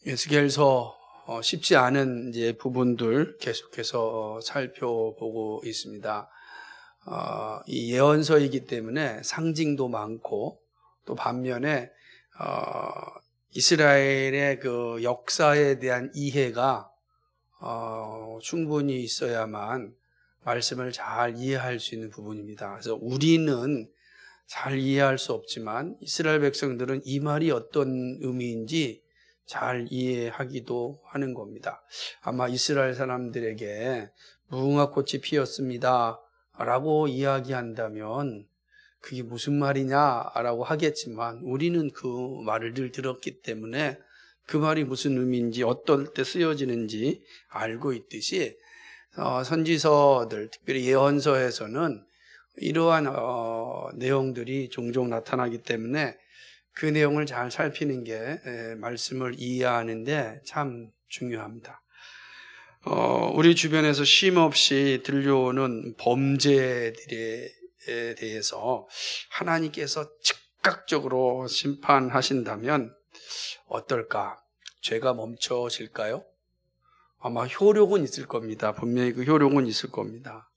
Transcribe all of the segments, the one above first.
에스겔서 쉽지 않은 이제 부분들 계속해서 살펴보고 있습니다. 이 예언서이기 때문에 상징도 많고 또 반면에 이스라엘의 그 역사에 대한 이해가 충분히 있어야만 말씀을 잘 이해할 수 있는 부분입니다. 그래서 우리는 잘 이해할 수 없지만 이스라엘 백성들은 이 말이 어떤 의미인지 잘 이해하기도 하는 겁니다. 아마 이스라엘 사람들에게 무궁화꽃이 피었습니다 라고 이야기한다면 그게 무슨 말이냐 라고 하겠지만 우리는 그 말을 늘 들었기 때문에 그 말이 무슨 의미인지 어떨 때 쓰여지는지 알고 있듯이 선지서들, 특별히 예언서에서는 이러한 내용들이 종종 나타나기 때문에 그 내용을 잘 살피는 게 말씀을 이해하는데 참 중요합니다. 우리 주변에서 쉼없이 들려오는 범죄들에 대해서 하나님께서 즉각적으로 심판하신다면 어떨까? 죄가 멈춰질까요? 아마 효력은 있을 겁니다. 분명히 그 효력은 있을 겁니다.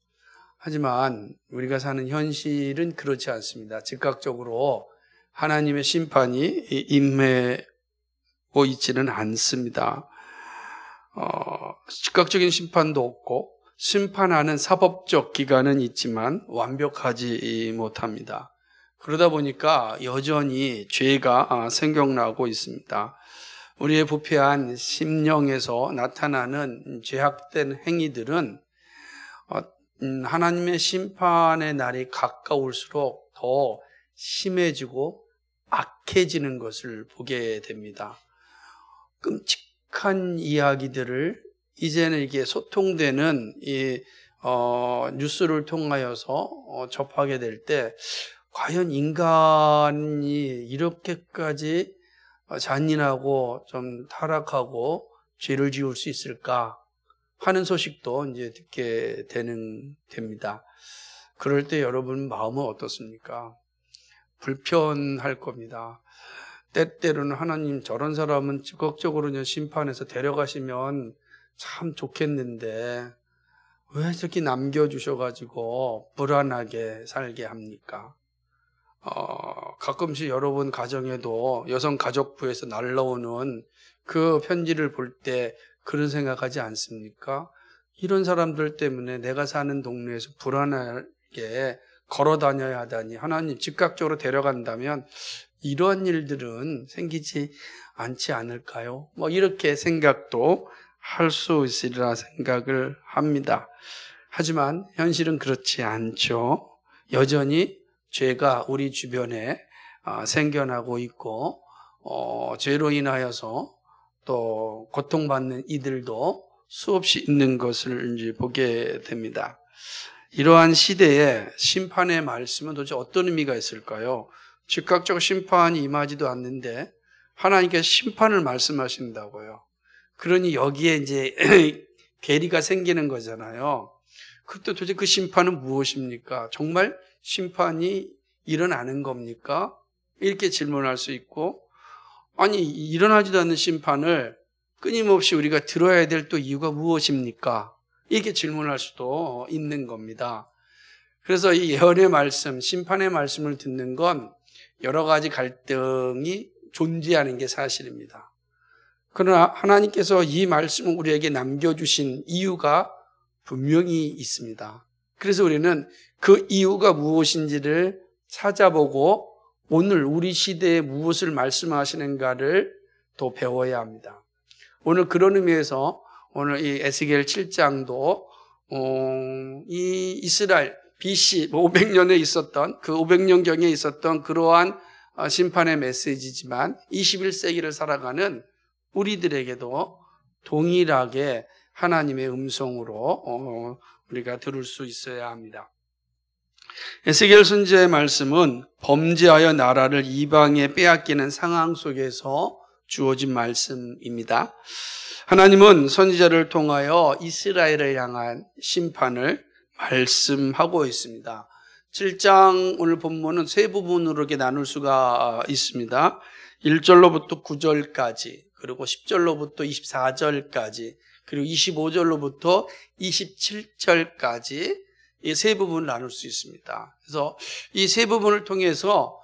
하지만 우리가 사는 현실은 그렇지 않습니다. 즉각적으로 하나님의 심판이 임하고 있지는 않습니다. 즉각적인 심판도 없고 심판하는 사법적 기관은 있지만 완벽하지 못합니다. 그러다 보니까 여전히 죄가 생겨나고 있습니다. 우리의 부패한 심령에서 나타나는 죄악된 행위들은 하나님의 심판의 날이 가까울수록 더 심해지고 악해지는 것을 보게 됩니다. 끔찍한 이야기들을 이제는 이게 소통되는 뉴스를 통하여서 접하게 될 때 과연 인간이 이렇게까지 잔인하고 좀 타락하고 죄를 지을 수 있을까 하는 소식도 이제 듣게 됩니다. 그럴 때 여러분 마음은 어떻습니까? 불편할 겁니다. 때때로는 하나님 저런 사람은 적극적으로 심판해서 데려가시면 참 좋겠는데 왜 저렇게 남겨주셔가지고 불안하게 살게 합니까? 가끔씩 여러분 가정에도 여성가족부에서 날라오는 그 편지를 볼 때 그런 생각하지 않습니까? 이런 사람들 때문에 내가 사는 동네에서 불안하게 걸어 다녀야 하다니 하나님 즉각적으로 데려간다면 이러한 일들은 생기지 않지 않을까요? 이렇게 생각도 할 수 있으리라 생각을 합니다. 하지만 현실은 그렇지 않죠. 여전히 죄가 우리 주변에 생겨나고 있고 죄로 인하여서 또 고통받는 이들도 수없이 있는 것을 이제 보게 됩니다. 이러한 시대에 심판의 말씀은 도대체 어떤 의미가 있을까요? 즉각적으로 심판이 임하지도 않는데 하나님께서 심판을 말씀하신다고요. 그러니 여기에 이제 괴리가 생기는 거잖아요. 그때 도대체 그 심판은 무엇입니까? 정말 심판이 일어나는 겁니까? 이렇게 질문할 수 있고, 아니 일어나지도 않는 심판을 끊임없이 우리가 들어야 될 또 이유가 무엇입니까? 이렇게 질문할 수도 있는 겁니다. 그래서 이 예언의 말씀, 심판의 말씀을 듣는 건 여러 가지 갈등이 존재하는 게 사실입니다. 그러나 하나님께서 이 말씀을 우리에게 남겨주신 이유가 분명히 있습니다. 그래서 우리는 그 이유가 무엇인지를 찾아보고 오늘 우리 시대에 무엇을 말씀하시는가를 더 배워야 합니다. 오늘 그런 의미에서 오늘 이 에스겔 7장도 이 이스라엘 BC 500년에 있었던 그 500년경에 있었던 그러한 심판의 메시지지만 21세기를 살아가는 우리들에게도 동일하게 하나님의 음성으로 우리가 들을 수 있어야 합니다. 에스겔 선지자의 말씀은 범죄하여 나라를 이방에 빼앗기는 상황 속에서 주어진 말씀입니다. 하나님은 선지자를 통하여 이스라엘을 향한 심판을 말씀하고 있습니다. 7장 오늘 본문은 세 부분으로 이렇게 나눌 수가 있습니다. 1절로부터 9절까지 그리고 10절로부터 24절까지, 그리고 25절로부터 27절까지 이 세 부분을 나눌 수 있습니다. 그래서 이 세 부분을 통해서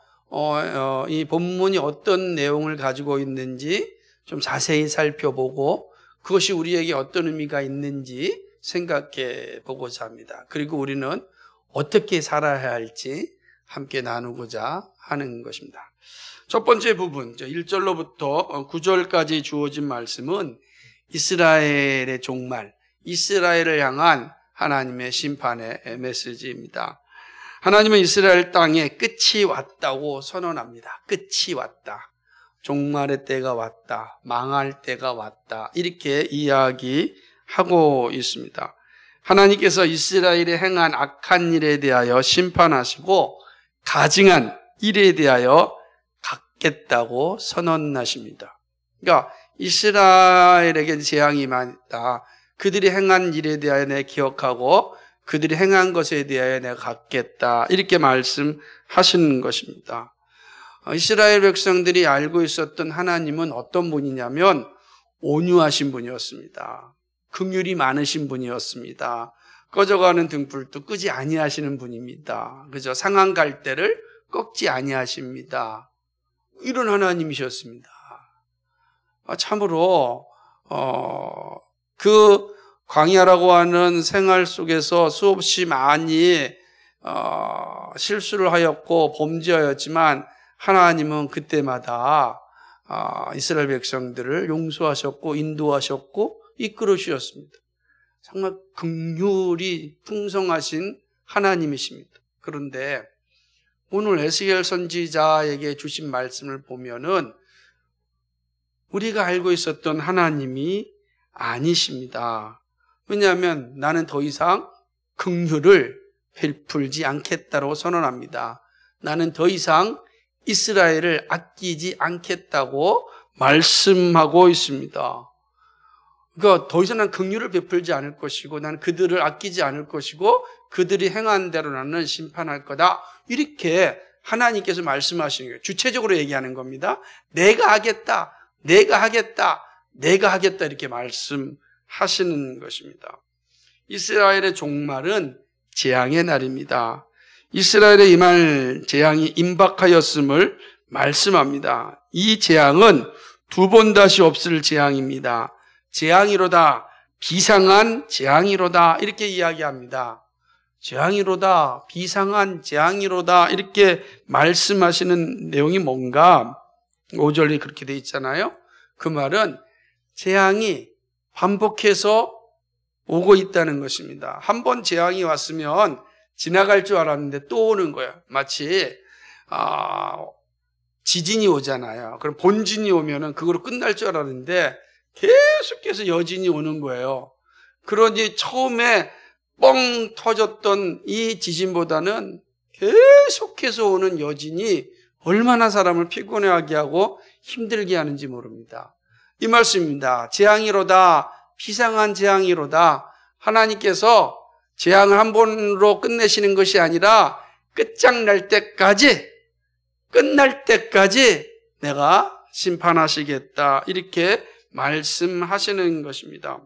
이 본문이 어떤 내용을 가지고 있는지 좀 자세히 살펴보고 그것이 우리에게 어떤 의미가 있는지 생각해 보고자 합니다. 그리고 우리는 어떻게 살아야 할지 함께 나누고자 하는 것입니다. 첫 번째 부분, 1절로부터 9절까지 주어진 말씀은 이스라엘의 종말, 이스라엘을 향한 하나님의 심판의 메시지입니다. 하나님은 이스라엘 땅에 끝이 왔다고 선언합니다. 끝이 왔다. 종말의 때가 왔다. 망할 때가 왔다. 이렇게 이야기하고 있습니다. 하나님께서 이스라엘이 행한 악한 일에 대하여 심판하시고 가증한 일에 대하여 갚겠다고 선언하십니다. 그러니까 이스라엘에게 재앙이 임한다. 그들이 행한 일에 대하여 내가 기억하고 그들이 행한 것에 대하여 내가 갚겠다. 이렇게 말씀하시는 것입니다. 이스라엘 백성들이 알고 있었던 하나님은 어떤 분이냐면 온유하신 분이었습니다. 긍휼이 많으신 분이었습니다. 꺼져가는 등불도 끄지 아니하시는 분입니다. 그죠? 상한 갈대를 꺾지 아니하십니다. 이런 하나님이셨습니다. 참으로 그 광야라고 하는 생활 속에서 수없이 많이 실수를 하였고 범죄하였지만 하나님은 그때마다 이스라엘 백성들을 용서하셨고 인도하셨고 이끌어 주셨습니다. 정말 긍휼이 풍성하신 하나님이십니다. 그런데 오늘 에스겔 선지자에게 주신 말씀을 보면은 우리가 알고 있었던 하나님이 아니십니다. 왜냐하면 나는 더 이상 긍휼을 베풀지 않겠다고 선언합니다. 나는 더 이상 이스라엘을 아끼지 않겠다고 말씀하고 있습니다. 그러니까 더 이상 난 긍휼을 베풀지 않을 것이고 나는 그들을 아끼지 않을 것이고 그들이 행한 대로 나는 심판할 거다. 이렇게 하나님께서 말씀하시는 거예요. 주체적으로 얘기하는 겁니다. 내가 하겠다. 내가 하겠다. 내가 하겠다. 이렇게 말씀하시는 것입니다. 이스라엘의 종말은 재앙의 날입니다. 이스라엘에 임할 재앙이 임박하였음을 말씀합니다. 이 재앙은 두 번 다시 없을 재앙입니다. 재앙이로다, 비상한 재앙이로다 이렇게 이야기합니다. 재앙이로다, 비상한 재앙이로다 이렇게 말씀하시는 내용이 뭔가 5절이 그렇게 돼 있잖아요. 그 말은 재앙이 반복해서 오고 있다는 것입니다. 한 번 재앙이 왔으면 지나갈 줄 알았는데 또 오는 거예요. 마치 지진이 오잖아요. 그럼 본진이 오면은 그거로 끝날 줄 알았는데 계속해서 여진이 오는 거예요. 그러니 처음에 뻥 터졌던 이 지진보다는 계속해서 오는 여진이 얼마나 사람을 피곤해하게 하고 힘들게 하는지 모릅니다. 이 말씀입니다. 재앙이로다, 비상한 재앙이로다. 하나님께서 재앙을 한 번으로 끝내시는 것이 아니라 끝장날 때까지, 끝날 때까지 내가 심판하시겠다. 이렇게 말씀하시는 것입니다.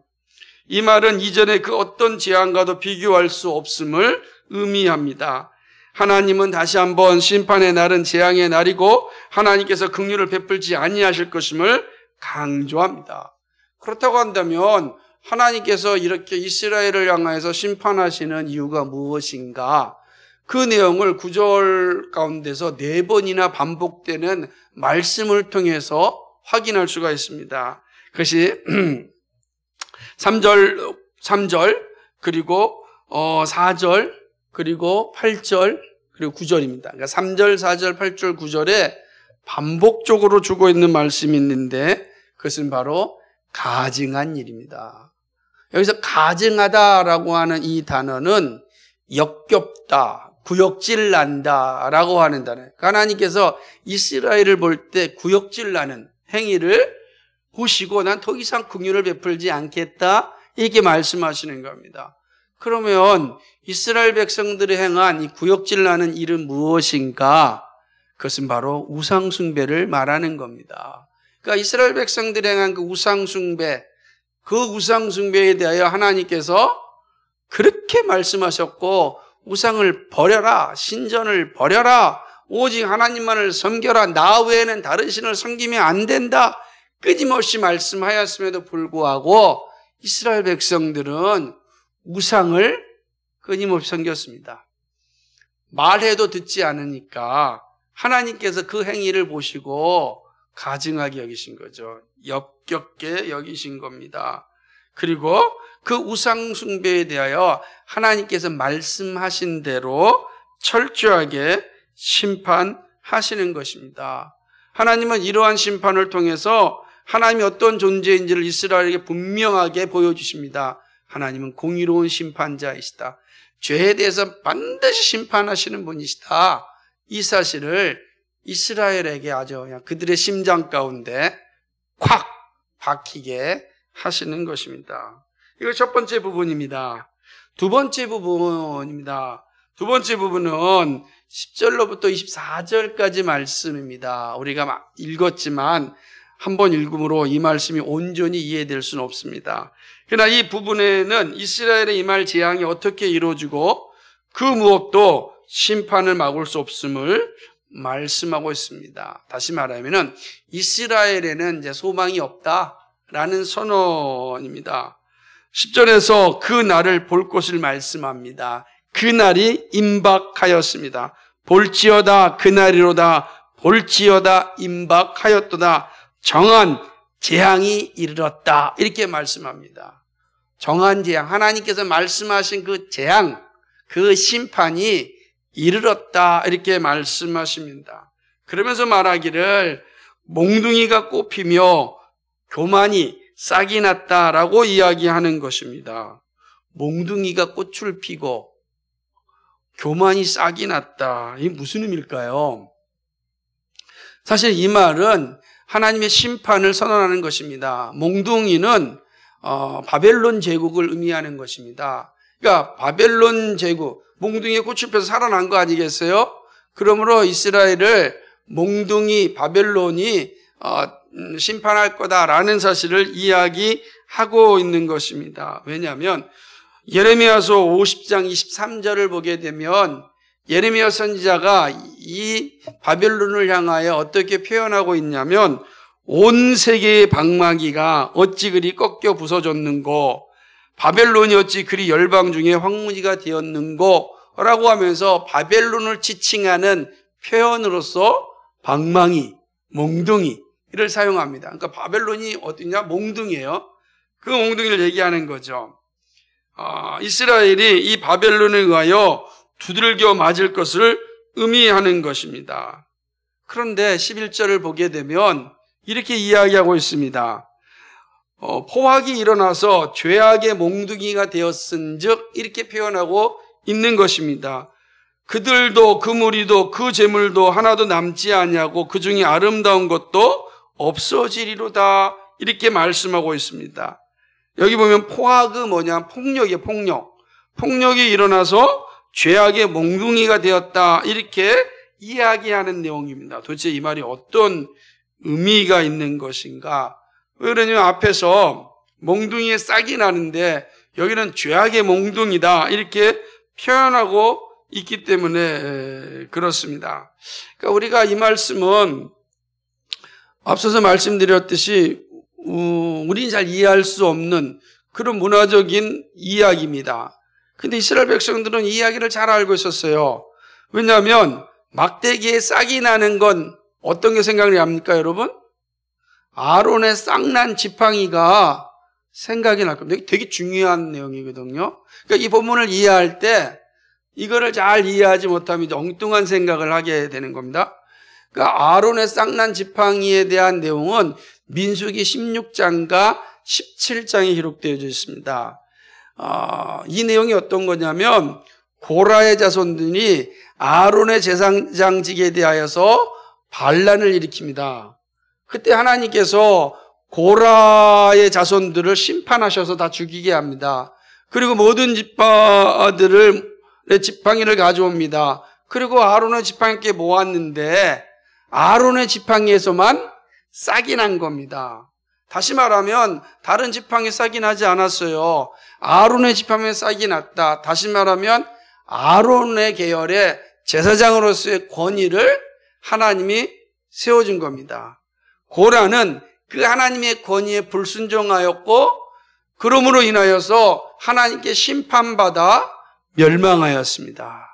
이 말은 이전에 그 어떤 재앙과도 비교할 수 없음을 의미합니다. 하나님은 다시 한번 심판의 날은 재앙의 날이고 하나님께서 긍휼을 베풀지 아니하실 것임을 강조합니다. 그렇다고 한다면 하나님께서 이렇게 이스라엘을 향하여서 심판하시는 이유가 무엇인가? 그 내용을 9절 가운데서 4번이나 반복되는 말씀을 통해서 확인할 수가 있습니다. 그것이 3절 그리고 4절 그리고 8절 그리고 9절입니다. 그러니까 3절, 4절, 8절, 9절에 반복적으로 주고 있는 말씀이 있는데 그것은 바로 가증한 일입니다. 여기서 가증하다라고 하는 이 단어는 역겹다, 구역질 난다라고 하는 단어예요. 하나님께서 이스라엘을 볼 때 구역질 나는 행위를 보시고 난 더 이상 긍휼을 베풀지 않겠다 이렇게 말씀하시는 겁니다. 그러면 이스라엘 백성들이 행한 이 구역질 나는 일은 무엇인가? 그것은 바로 우상 숭배를 말하는 겁니다. 그러니까 이스라엘 백성들이 행한 그 우상숭배, 그 우상숭배에 대하여 하나님께서 그렇게 말씀하셨고, 우상을 버려라, 신전을 버려라, 오직 하나님만을 섬겨라, 나 외에는 다른 신을 섬기면 안 된다, 끊임없이 말씀하였음에도 불구하고 이스라엘 백성들은 우상을 끊임없이 섬겼습니다. 말해도 듣지 않으니까 하나님께서 그 행위를 보시고 가증하게 여기신 거죠. 역겹게 여기신 겁니다. 그리고 그 우상 숭배에 대하여 하나님께서 말씀하신 대로 철저하게 심판하시는 것입니다. 하나님은 이러한 심판을 통해서 하나님이 어떤 존재인지를 이스라엘에게 분명하게 보여주십니다. 하나님은 공의로운 심판자이시다. 죄에 대해서 반드시 심판하시는 분이시다. 이 사실을 이스라엘에게 아주 그냥 그들의 심장 가운데 콱 박히게 하시는 것입니다. 이거 첫 번째 부분입니다. 두 번째 부분입니다. 두 번째 부분은 10절로부터 24절까지 말씀입니다. 우리가 읽었지만 한번 읽음으로 이 말씀이 온전히 이해될 수는 없습니다. 그러나 이 부분에는 이스라엘의 임할 재앙이 어떻게 이루어지고 그 무엇도 심판을 막을 수 없음을 말씀하고 있습니다. 다시 말하면은 이스라엘에는 이제 소망이 없다라는 선언입니다. 10절에서 그 날을 볼 것을 말씀합니다. 그 날이 임박하였습니다. 볼지어다 그 날이로다. 볼지어다 임박하였도다. 정한 재앙이 이르렀다. 이렇게 말씀합니다. 정한 재앙, 하나님께서 말씀하신 그 재앙, 그 심판이 이르렀다. 이렇게 말씀하십니다. 그러면서 말하기를 몽둥이가 꽃피며 교만이 싹이 났다라고 이야기하는 것입니다. 몽둥이가 꽃을 피고 교만이 싹이 났다. 이게 무슨 의미일까요? 사실 이 말은 하나님의 심판을 선언하는 것입니다. 몽둥이는 바벨론 제국을 의미하는 것입니다. 그러니까 바벨론 제국, 몽둥이에 꽃을 펴서 살아난 거 아니겠어요? 그러므로 이스라엘을 몽둥이 바벨론이 심판할 거다라는 사실을 이야기하고 있는 것입니다. 왜냐하면 예레미야서 50장 23절을 보게 되면 예레미야 선지자가 이 바벨론을 향하여 어떻게 표현하고 있냐면 온 세계의 방마기가 어찌 그리 꺾여 부서졌는고 바벨론이 어찌 그리 열방 중에 황무지가 되었는고 라고 하면서 바벨론을 지칭하는 표현으로서 방망이, 몽둥이를 사용합니다. 그러니까 바벨론이 어디냐? 몽둥이에요. 그 몽둥이를 얘기하는 거죠. 이스라엘이 이 바벨론에 의하여 두들겨 맞을 것을 의미하는 것입니다. 그런데 11절을 보게 되면 이렇게 이야기하고 있습니다. 포악이 일어나서 죄악의 몽둥이가 되었은즉 이렇게 표현하고 있는 것입니다. 그들도 그 무리도 그 재물도 하나도 남지 아니하고 그 중에 아름다운 것도 없어지리로다 이렇게 말씀하고 있습니다. 여기 보면 포악은 뭐냐? 폭력이에요. 폭력이 일어나서 죄악의 몽둥이가 되었다 이렇게 이야기하는 내용입니다. 도대체 이 말이 어떤 의미가 있는 것인가? 왜 그러냐면 앞에서 몽둥이에 싹이 나는데 여기는 죄악의 몽둥이다 이렇게 표현하고 있기 때문에 그렇습니다. 그러니까 우리가 이 말씀은 앞서서 말씀드렸듯이 우리는 잘 이해할 수 없는 그런 문화적인 이야기입니다. 근데 이스라엘 백성들은 이 이야기를 잘 알고 있었어요. 왜냐하면 막대기에 싹이 나는 건 어떤 게 생각이 납니까, 여러분? 아론의 싹난 지팡이가 생각이 날 겁니다. 되게 중요한 내용이거든요. 그러니까 이 본문을 이해할 때 이거를 잘 이해하지 못하면 이제 엉뚱한 생각을 하게 되는 겁니다. 그러니까 아론의 싹난 지팡이에 대한 내용은 민수기 16장과 17장에 기록되어 있습니다. 이 내용이 어떤 거냐면 고라의 자손들이 아론의 제사장직에 대하여서 반란을 일으킵니다. 그때 하나님께서 고라의 자손들을 심판하셔서 다 죽이게 합니다. 그리고 모든 지파들의 지팡이를 가져옵니다. 그리고 아론의 지팡이께 모았는데 아론의 지팡이에서만 싹이 난 겁니다. 다시 말하면 다른 지팡이에 싹이 나지 않았어요. 아론의 지팡이에 싹이 났다. 다시 말하면 아론의 계열의 제사장으로서의 권위를 하나님이 세워준 겁니다. 고라는 그 하나님의 권위에 불순종하였고 그러므로 인하여서 하나님께 심판받아 멸망하였습니다.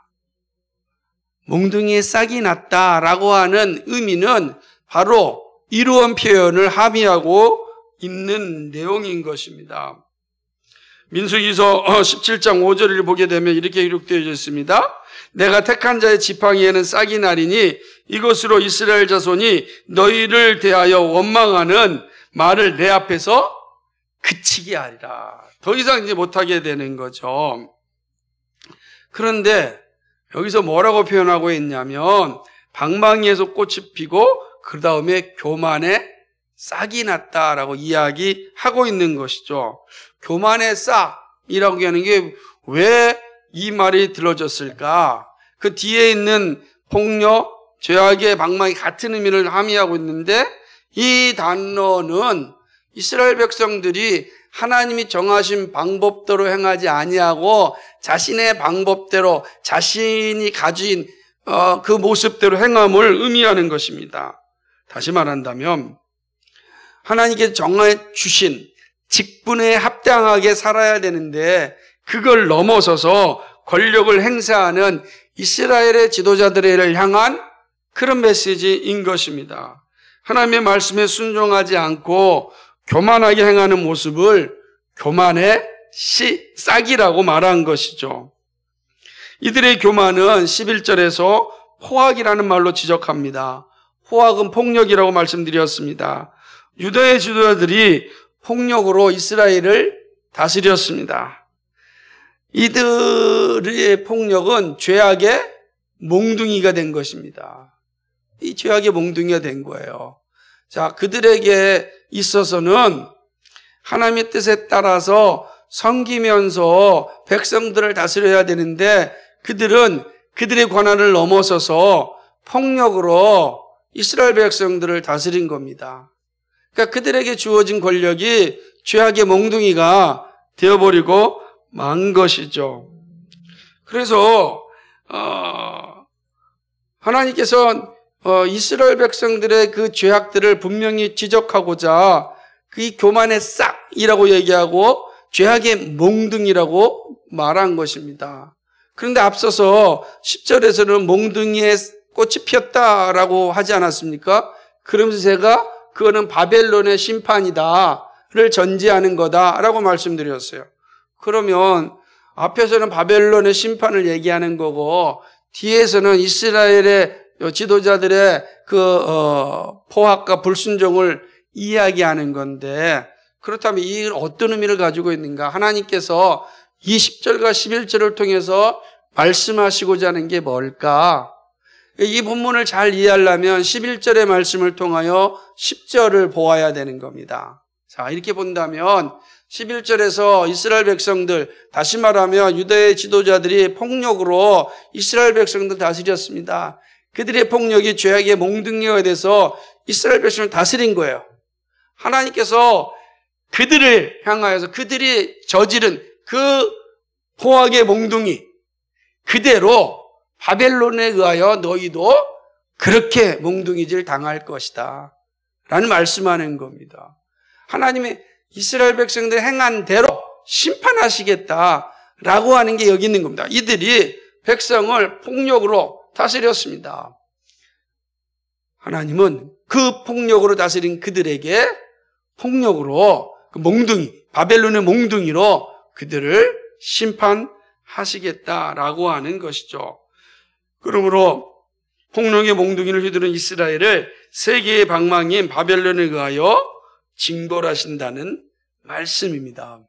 몽둥이에 싹이 났다라고 하는 의미는 바로 이러한 표현을 함의하고 있는 내용인 것입니다. 민수기서 17장 5절을 보게 되면 이렇게 기록되어 있습니다. 내가 택한 자의 지팡이에는 싹이 나리니 이것으로 이스라엘 자손이 너희를 대하여 원망하는 말을 내 앞에서 그치게 하리라. 더 이상 이제 못하게 되는 거죠. 그런데 여기서 뭐라고 표현하고 있냐면 방망이에서 꽃이 피고 그 다음에 교만에 싹이 났다라고 이야기하고 있는 것이죠. 교만의 싹이라고 하는 게 왜 이 말이 들어졌을까? 그 뒤에 있는 폭력, 죄악의 방망이 같은 의미를 함의하고 있는데 이 단어는 이스라엘 백성들이 하나님이 정하신 방법대로 행하지 아니하고 자신의 방법대로 자신이 가진 그 모습대로 행함을 의미하는 것입니다. 다시 말한다면 하나님께 정해 주신 직분에 합당하게 살아야 되는데 그걸 넘어서서 권력을 행사하는 이스라엘의 지도자들을 향한 그런 메시지인 것입니다. 하나님의 말씀에 순종하지 않고 교만하게 행하는 모습을 교만의 싹이라고 말한 것이죠. 이들의 교만은 11절에서 포악이라는 말로 지적합니다. 포악은 폭력이라고 말씀드렸습니다. 유다의 지도자들이 폭력으로 이스라엘을 다스렸습니다. 이들의 폭력은 죄악의 몽둥이가 된 것입니다. 이 죄악의 몽둥이가 된 거예요. 자, 그들에게 있어서는 하나님의 뜻에 따라서 섬기면서 백성들을 다스려야 되는데 그들은 그들의 권한을 넘어서서 폭력으로 이스라엘 백성들을 다스린 겁니다. 그러니까 그들에게 주어진 권력이 죄악의 몽둥이가 되어버리고 만 것이죠. 그래서 하나님께서 이스라엘 백성들의 그 죄악들을 분명히 지적하고자 그 교만의 싹이라고 얘기하고 죄악의 몽둥이라고 말한 것입니다. 그런데 앞서서 10절에서는 몽둥이에 꽃이 피었다라고 하지 않았습니까? 그러면서 제가 그거는 바벨론의 심판이다를 전제하는 거다라고 말씀드렸어요. 그러면 앞에서는 바벨론의 심판을 얘기하는 거고 뒤에서는 이스라엘의 지도자들의 그 포악과 불순종을 이야기하는 건데 그렇다면 이 어떤 의미를 가지고 있는가? 하나님께서 이 10절과 11절을 통해서 말씀하시고자 하는 게 뭘까? 이 본문을 잘 이해하려면 11절의 말씀을 통하여 10절을 보아야 되는 겁니다. 자, 이렇게 본다면 11절에서 이스라엘 백성들, 다시 말하면 유다의 지도자들이 폭력으로 이스라엘 백성들 다스렸습니다. 그들의 폭력이 죄악의 몽둥이가 돼서 이스라엘 백성을 다스린 거예요. 하나님께서 그들을 향하여서 그들이 저지른 그 포악의 몽둥이 그대로 바벨론에 의하여 너희도 그렇게 몽둥이질 당할 것이다 라는 말씀하는 겁니다. 하나님의 이스라엘 백성들 행한 대로 심판하시겠다라고 하는 게 여기 있는 겁니다. 이들이 백성을 폭력으로 다스렸습니다. 하나님은 그 폭력으로 다스린 그들에게 폭력으로 그 몽둥이, 바벨론의 몽둥이로 그들을 심판하시겠다라고 하는 것이죠. 그러므로 폭력의 몽둥이를 휘두른 이스라엘을 세계의 방망이인 바벨론에 의하여 징벌하신다는 말씀입니다.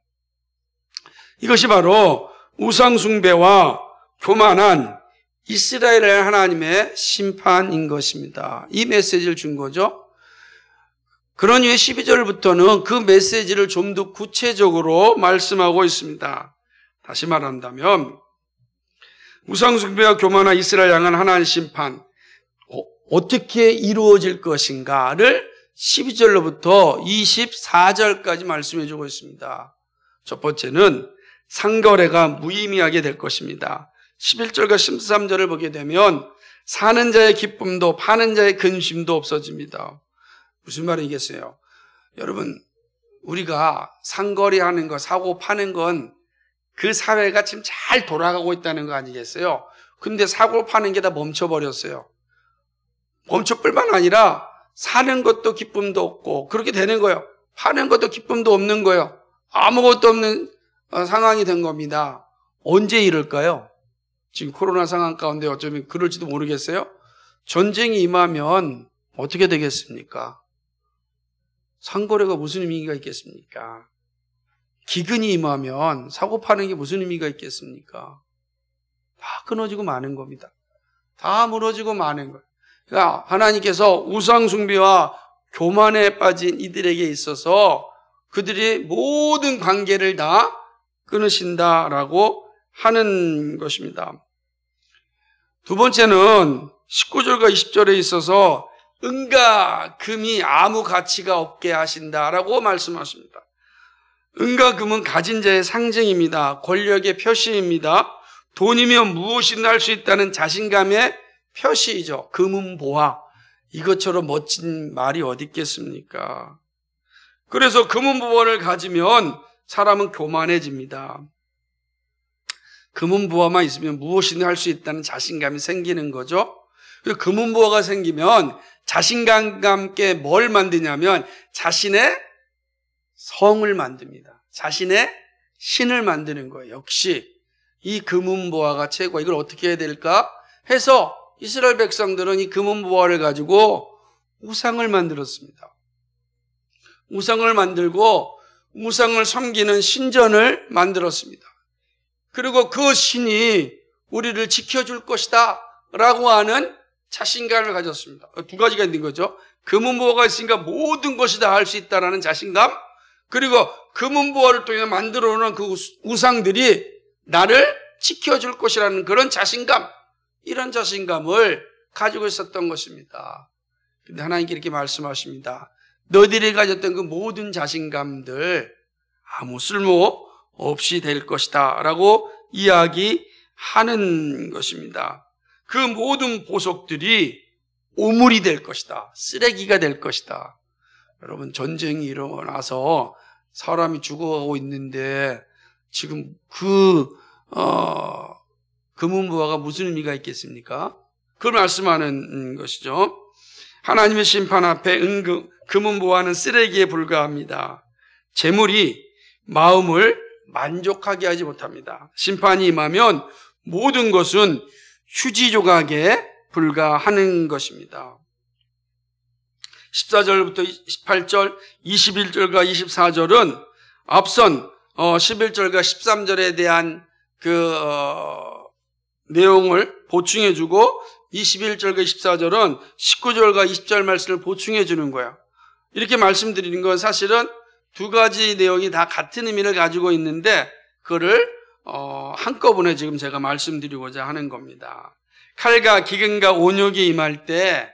이것이 바로 우상숭배와 교만한 이스라엘의 하나님의 심판인 것입니다. 이 메시지를 준 거죠. 그런 이유에 12절부터는 그 메시지를 좀 더 구체적으로 말씀하고 있습니다. 다시 말한다면 우상숭배와 교만한 이스라엘 향한 하나님의 심판 어떻게 이루어질 것인가를 12절로부터 24절까지 말씀해 주고 있습니다. 첫 번째는 상거래가 무의미하게 될 것입니다. 11절과 13절을 보게 되면 사는 자의 기쁨도 파는 자의 근심도 없어집니다. 무슨 말이겠어요? 여러분, 우리가 상거래하는 거, 사고 파는 건 그 사회가 지금 잘 돌아가고 있다는 거 아니겠어요? 근데 사고 파는 게 다 멈춰버렸어요. 멈출 뿐만 아니라 사는 것도 기쁨도 없고 그렇게 되는 거예요. 파는 것도 기쁨도 없는 거예요. 아무것도 없는 상황이 된 겁니다. 언제 이럴까요? 지금 코로나 상황 가운데 어쩌면 그럴지도 모르겠어요. 전쟁이 임하면 어떻게 되겠습니까? 상거래가 무슨 의미가 있겠습니까? 기근이 임하면 사고 파는 게 무슨 의미가 있겠습니까? 다 끊어지고 마는 겁니다. 다 무너지고 마는 거예요. 그러니까 하나님께서 우상 숭배와 교만에 빠진 이들에게 있어서 그들이 모든 관계를 다 끊으신다라고 하는 것입니다. 두 번째는 19절과 20절에 있어서 은과 금이 아무 가치가 없게 하신다라고 말씀하십니다. 은과 금은 가진 자의 상징입니다. 권력의 표시입니다. 돈이면 무엇이든 할 수 있다는 자신감의 표시이죠. 금은 보화. 이것처럼 멋진 말이 어디 있겠습니까? 그래서 금은 보화를 가지면 사람은 교만해집니다. 금은 보화만 있으면 무엇이든 할 수 있다는 자신감이 생기는 거죠. 금은 보화가 생기면 자신감과 함께 뭘 만드냐면 자신의 성을 만듭니다. 자신의 신을 만드는 거예요. 역시 이 금은 보화가 최고야. 이걸 어떻게 해야 될까 해서 이스라엘 백성들은 이 금은 보화를 가지고 우상을 만들었습니다. 우상을 만들고 우상을 섬기는 신전을 만들었습니다. 그리고 그 신이 우리를 지켜줄 것이다 라고 하는 자신감을 가졌습니다. 두 가지가 있는 거죠. 금은 보화가 있으니까 모든 것이 다 할 수 있다라는 자신감, 그리고 금은 보화를 통해 만들어 놓은 그 우상들이 나를 지켜줄 것이라는 그런 자신감, 이런 자신감을 가지고 있었던 것입니다. 근데 하나님께 이렇게 말씀하십니다. 너희들이 가졌던 그 모든 자신감들 아무 쓸모 없이 될 것이다 라고 이야기하는 것입니다. 그 모든 보석들이 오물이 될 것이다. 쓰레기가 될 것이다. 여러분, 전쟁이 일어나서 사람이 죽어가고 있는데 지금 금은 보화가 무슨 의미가 있겠습니까? 그걸 말씀하는 것이죠. 하나님의 심판 앞에 금은 보화는 쓰레기에 불과합니다. 재물이 마음을 만족하게 하지 못합니다. 심판이 임하면 모든 것은 휴지 조각에 불과하는 것입니다. 14절부터 18절, 21절과 24절은 앞선 11절과 13절에 대한 내용을 보충해주고 21절과 24절은 19절과 20절 말씀을 보충해주는 거예요. 이렇게 말씀드리는 건 사실은 두 가지 내용이 다 같은 의미를 가지고 있는데 그거를 한꺼번에 지금 제가 말씀드리고자 하는 겁니다. 칼과 기근과 온욕이 임할 때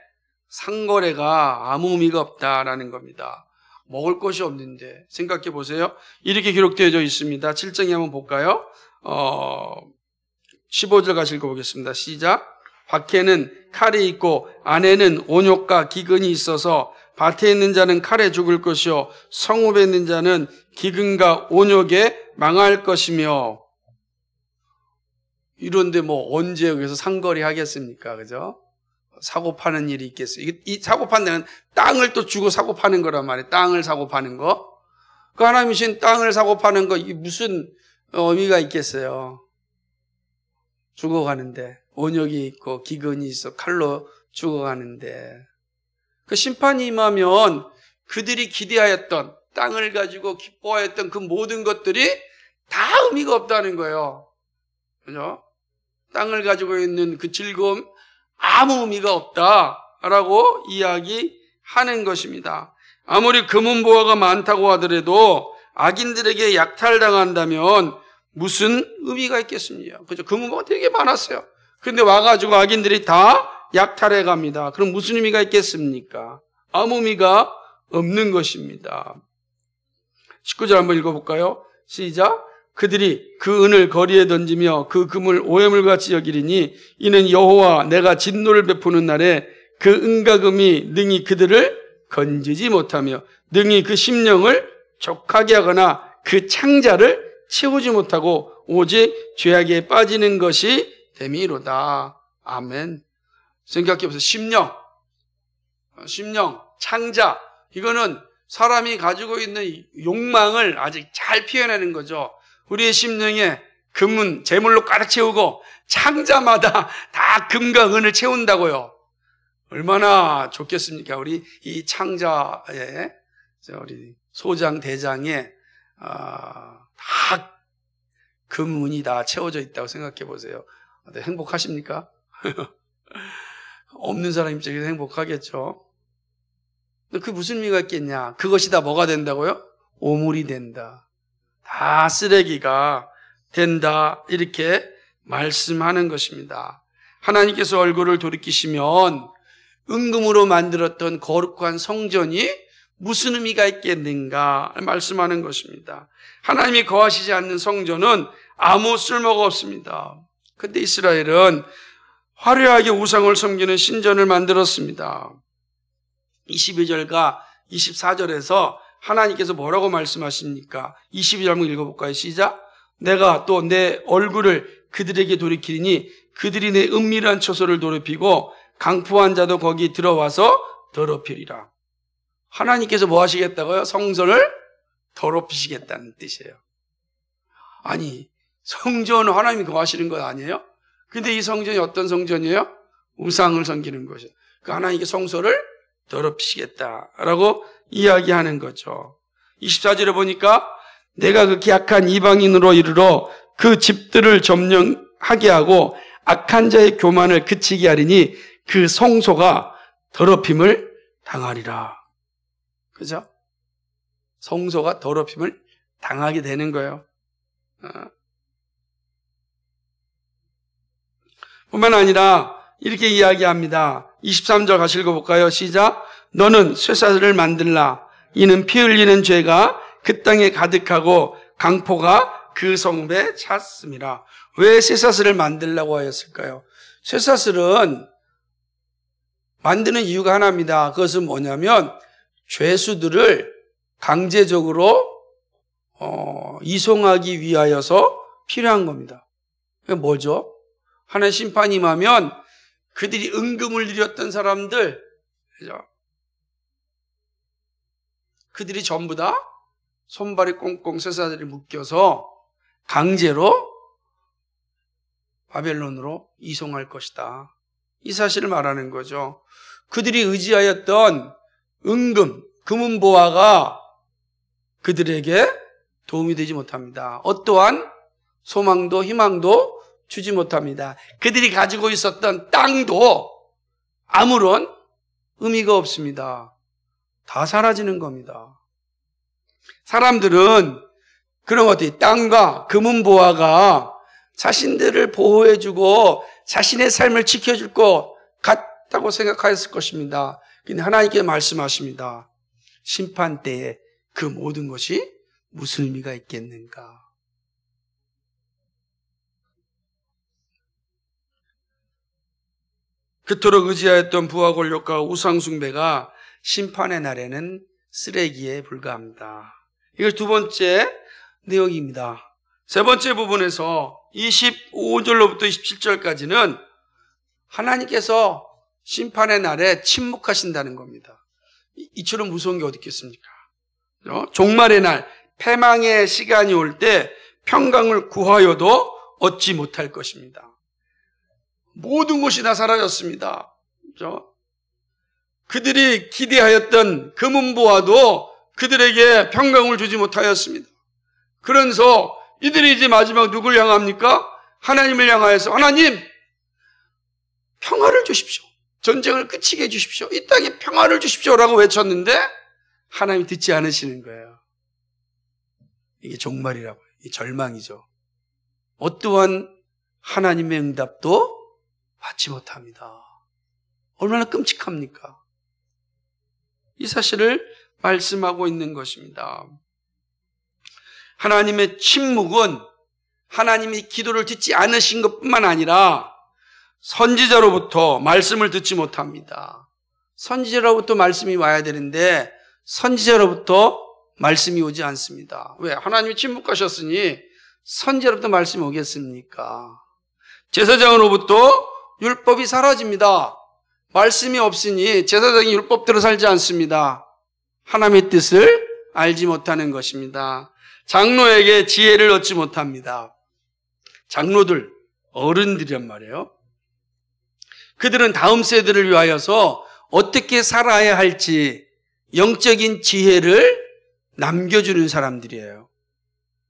상거래가 아무 의미가 없다라는 겁니다. 먹을 것이 없는데 생각해 보세요. 이렇게 기록되어 있습니다. 7장에 한번 볼까요? 15절 같이 읽어보겠습니다. 시작. 밖에는 칼이 있고 안에는 온욕과 기근이 있어서 밭에 있는 자는 칼에 죽을 것이요 성읍에 있는 자는 기근과 온욕에 망할 것이며. 이런데 뭐 언제 여기서 상거래 하겠습니까? 그죠? 사고 파는 일이 있겠어요. 이 사고 파는 데는 땅을 또 주고 사고 파는 거란 말이에요. 땅을 사고 파는 거. 그 하나님이 신 땅을 사고 파는 거 이게 무슨 의미가 있겠어요? 죽어가는데 온욕이 있고 기근이 있어 칼로 죽어가는데 그 심판이 임하면 그들이 기대하였던 땅을 가지고 기뻐하였던 그 모든 것들이 다 의미가 없다는 거예요. 그죠? 땅을 가지고 있는 그 즐거움 아무 의미가 없다라고 이야기하는 것입니다. 아무리 금은 보화가 많다고 하더라도 악인들에게 약탈당한다면 무슨 의미가 있겠습니까? 그죠? 금은 보화가 되게 많았어요. 근데 와가지고 악인들이 다 약탈해 갑니다. 그럼 무슨 의미가 있겠습니까? 아무 의미가 없는 것입니다. 19절 한번 읽어볼까요? 시작. 그들이 그 은을 거리에 던지며 그 금을 오해물같이 여기리니 이는 여호와 내가 진노를 베푸는 날에 그 은과 금이 능히 그들을 건지지 못하며 능히 그 심령을 족하게 하거나 그 창자를 채우지 못하고 오직 죄악에 빠지는 것이 됨이로다. 아멘. 생각해보세요. 심령, 창자. 이거는 사람이 가지고 있는 욕망을 아직 잘 표현하는 거죠. 우리의 심령에 금은 재물로 가득 채우고 창자마다 다 금과 은을 채운다고요. 얼마나 좋겠습니까? 우리 이 창자에 우리 소장 대장에 다 금은이 다 채워져 있다고 생각해 보세요. 행복하십니까? 없는 사람 입장에서 행복하겠죠. 그 무슨 의미가 있겠냐? 그것이 다 뭐가 된다고요? 오물이 된다. 다 쓰레기가 된다. 이렇게 말씀하는 것입니다. 하나님께서 얼굴을 돌이키시면 은금으로 만들었던 거룩한 성전이 무슨 의미가 있겠는가 말씀하는 것입니다. 하나님이 거하시지 않는 성전은 아무 쓸모가 없습니다. 그런데 이스라엘은 화려하게 우상을 섬기는 신전을 만들었습니다. 22절과 24절에서 하나님께서 뭐라고 말씀하십니까? 22절 한번 읽어볼까요? 시작. 내가 또 내 얼굴을 그들에게 돌이키니 그들이 내 은밀한 처소를 더럽히고 강포한 자도 거기 들어와서 더럽히리라. 하나님께서 뭐 하시겠다고요? 성전을 더럽히시겠다는 뜻이에요. 아니, 성전은 하나님이 거하시는 것 아니에요? 근데 이 성전이 어떤 성전이에요? 우상을 섬기는 것이에요. 그 하나님께 성소를 더럽히시겠다라고 이야기하는 거죠. 24절에 보니까 내가 그 기악한 이방인으로 이르러 그 집들을 점령하게 하고 악한 자의 교만을 그치게 하리니 그 성소가 더럽힘을 당하리라. 그죠? 성소가 더럽힘을 당하게 되는 거예요. 뿐만 아니라 이렇게 이야기합니다. 23절 같이 읽어볼까요? 시작. 너는 쇠사슬을 만들라. 이는 피 흘리는 죄가 그 땅에 가득하고 강포가 그 성읍에 찼습니다. 왜 쇠사슬을 만들라고 하였을까요? 쇠사슬은 만드는 이유가 하나입니다. 그것은 뭐냐면 죄수들을 강제적으로 이송하기 위하여서 필요한 겁니다. 그게 뭐죠? 하나의 심판이 임하면 그들이 은금을 들였던 사람들, 그죠? 그들이 전부 다 손발이 꽁꽁 쇠사슬이 묶여서 강제로 바벨론으로 이송할 것이다. 이 사실을 말하는 거죠. 그들이 의지하였던 은금, 금은보화가 그들에게 도움이 되지 못합니다. 어떠한 소망도 희망도 주지 못합니다. 그들이 가지고 있었던 땅도 아무런 의미가 없습니다. 다 사라지는 겁니다. 사람들은 그런 것들이 땅과 금은보화가 자신들을 보호해주고 자신의 삶을 지켜줄 것 같다고 생각하였을 것입니다. 근데 하나님께서 말씀하십니다. 심판 때에 그 모든 것이 무슨 의미가 있겠는가? 그토록 의지하였던 부와 권력과 우상 숭배가 심판의 날에는 쓰레기에 불과합니다. 이걸 두 번째 내용입니다. 세 번째 부분에서 25절로부터 27절까지는 하나님께서 심판의 날에 침묵하신다는 겁니다. 이처럼 무서운 게 어디 있겠습니까? 종말의 날, 패망의 시간이 올 때 평강을 구하여도 얻지 못할 것입니다. 모든 것이 다 사라졌습니다. 그렇죠? 그들이 기대하였던 금은보화도 그들에게 평강을 주지 못하였습니다. 그러면서 이들이 이제 마지막 누굴 향합니까? 하나님을 향하여서 하나님 평화를 주십시오. 전쟁을 그치게 해주십시오. 이 땅에 평화를 주십시오라고 외쳤는데 하나님이 듣지 않으시는 거예요. 이게 종말이라고요. 이 절망이죠. 어떠한 하나님의 응답도 받지 못합니다. 얼마나 끔찍합니까? 이 사실을 말씀하고 있는 것입니다. 하나님의 침묵은 하나님이 기도를 듣지 않으신 것뿐만 아니라 선지자로부터 말씀을 듣지 못합니다. 선지자로부터 말씀이 와야 되는데 선지자로부터 말씀이 오지 않습니다. 왜? 하나님이 침묵하셨으니 선지자로부터 말씀이 오겠습니까? 제사장으로부터 율법이 사라집니다. 말씀이 없으니 제사장이 율법대로 살지 않습니다. 하나님의 뜻을 알지 못하는 것입니다. 장로에게 지혜를 얻지 못합니다. 장로들, 어른들이란 말이에요. 그들은 다음 세대를 위하여서 어떻게 살아야 할지 영적인 지혜를 남겨주는 사람들이에요.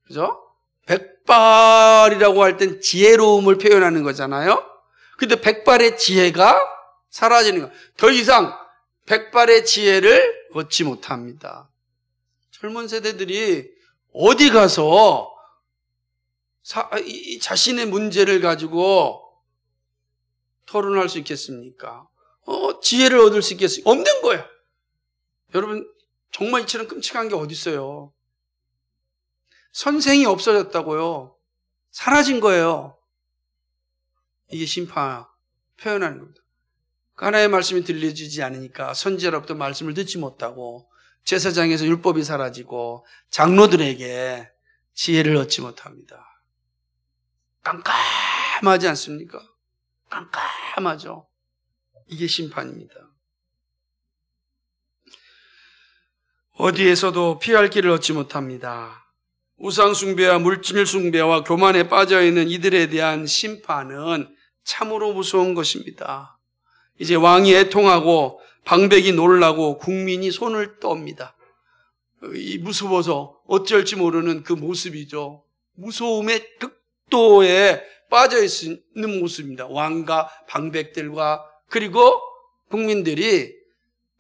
그죠? 백발이라고 할 땐 지혜로움을 표현하는 거잖아요. 근데 백발의 지혜가 사라지는 거예요. 더 이상 백발의 지혜를 얻지 못합니다. 젊은 세대들이 어디 가서 자신의 문제를 가지고 토론할 수 있겠습니까? 지혜를 얻을 수 있겠습니까? 없는 거예요. 여러분, 정말 이처럼 끔찍한 게 어디 있어요? 선생이 없어졌다고요. 사라진 거예요. 이게 심판 표현하는 겁니다. 하나님의 말씀이 들려주지 않으니까 선지자로부터 말씀을 듣지 못하고 제사장에서 율법이 사라지고 장로들에게 지혜를 얻지 못합니다. 깜깜하지 않습니까? 깜깜하죠. 이게 심판입니다. 어디에서도 피할 길을 얻지 못합니다. 우상숭배와 물질숭배와 교만에 빠져있는 이들에 대한 심판은 참으로 무서운 것입니다. 이제 왕이 애통하고 방백이 놀라고 국민이 손을 떱니다. 이 무서워서 어쩔지 모르는 그 모습이죠. 무서움의 극도에 빠져있는 모습입니다. 왕과 방백들과 그리고 국민들이